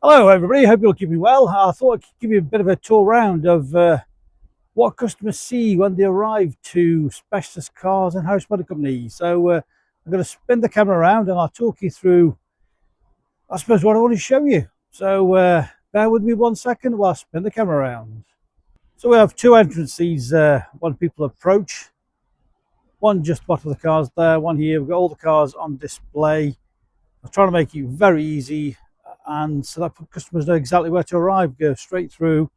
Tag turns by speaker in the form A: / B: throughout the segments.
A: Hello everybody, hope you're keeping well. I thought I'd give you a bit of a tour round of what customers see when they arrive to Specialist Cars and House Motor Company. So I'm going to spin the camera around and I'll talk you through, I suppose, what I want to show you. So bear with me 1 second while I spin the camera around. So we have two entrances when people approach. One just bottom of the cars there, one here. We've got all the cars on display. I'm trying to make it very easy, and so that customers know exactly where to arrive, go straight through.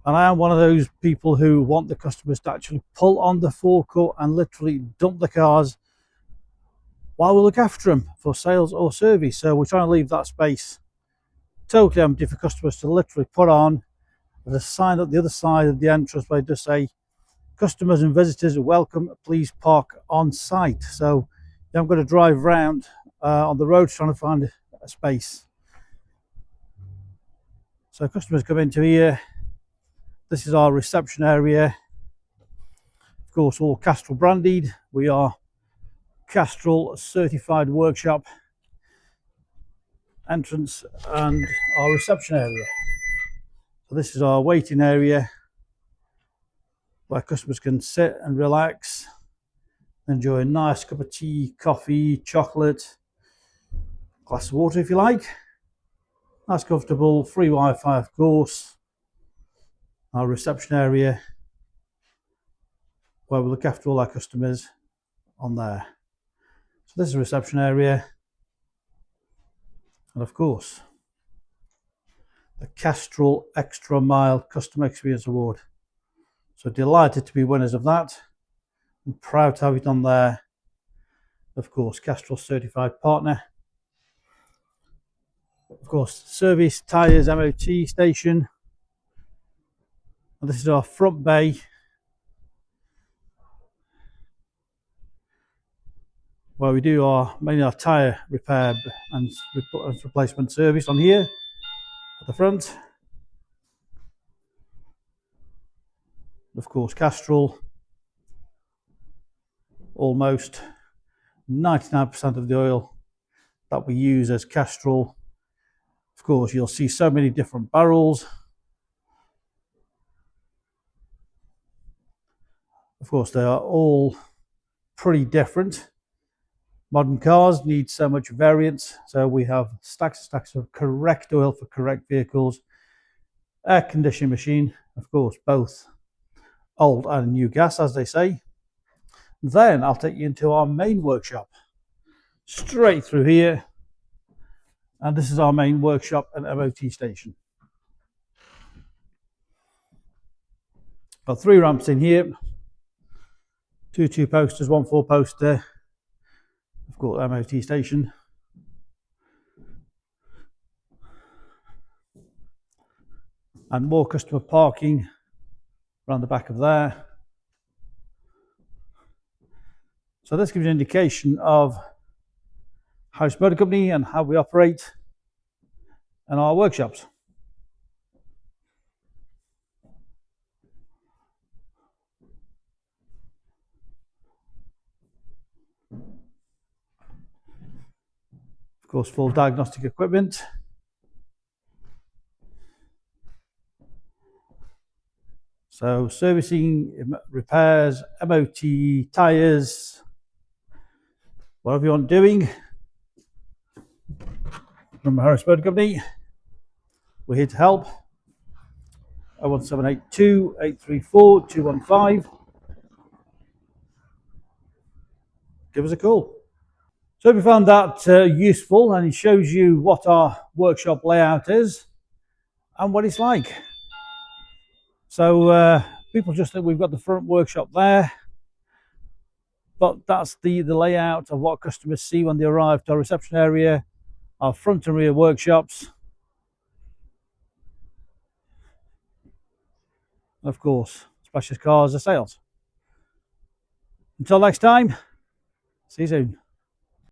A: And I am one of those people who want the customers to actually pull on the forecourt and literally dump the cars while we look after them for sales or service. So we're trying to leave that space totally empty for customers to literally put on. There's a sign at the other side of the entrance where it does say customers and visitors are welcome, please park on site. So I'm going to drive around on the road trying to find a space. So customers come into here. This is our reception area. Of course, all Castrol branded. We are Castrol certified workshop. Entrance and our reception area. So this is our waiting area where customers can sit and relax, enjoy a nice cup of tea, coffee, chocolate, glass of water if you like. Nice, comfortable, free Wi-Fi of course. Our reception area where we look after all our customers on there. So this is a reception area, and of course the Castrol Extra Mile Customer Experience Award. So delighted to be winners of that. I'm proud to have it on there. Of course, Castrol certified partner. Of course, service, tyres, MOT station. And this is our front bay, where we do mainly our tyre repair and replacement service on here at the front. Of course, Castrol, almost 99% of the oil that we use as Castrol. Of course, you'll see so many different barrels. Of course, they are all pretty different. Modern cars need so much variance, so we have stacks and stacks of correct oil for correct vehicles. Air conditioning machine, of course, both old and new gas, as they say. Then I'll take you into our main workshop, straight through here, and this is our main workshop and MOT station. Got 3 ramps in here, 2 2-posters, 1 4-poster. I've got MOT station. And more customer parking around the back of there. So this gives you an indication of House Motor Company and how we operate and our workshops. Of course, full diagnostic equipment. So servicing, repairs, MOT, tyres, whatever you want doing. From House Motor Company, we're here to help. 01782 834 215. Give us a call. So if you found that useful, and it shows you what our workshop layout is and what it's like. So people just think we've got the front workshop there, but that's the layout of what customers see when they arrive to our reception area, our front and rear workshops. Of course, Specialist Cars and Sales. Until next time, see you soon.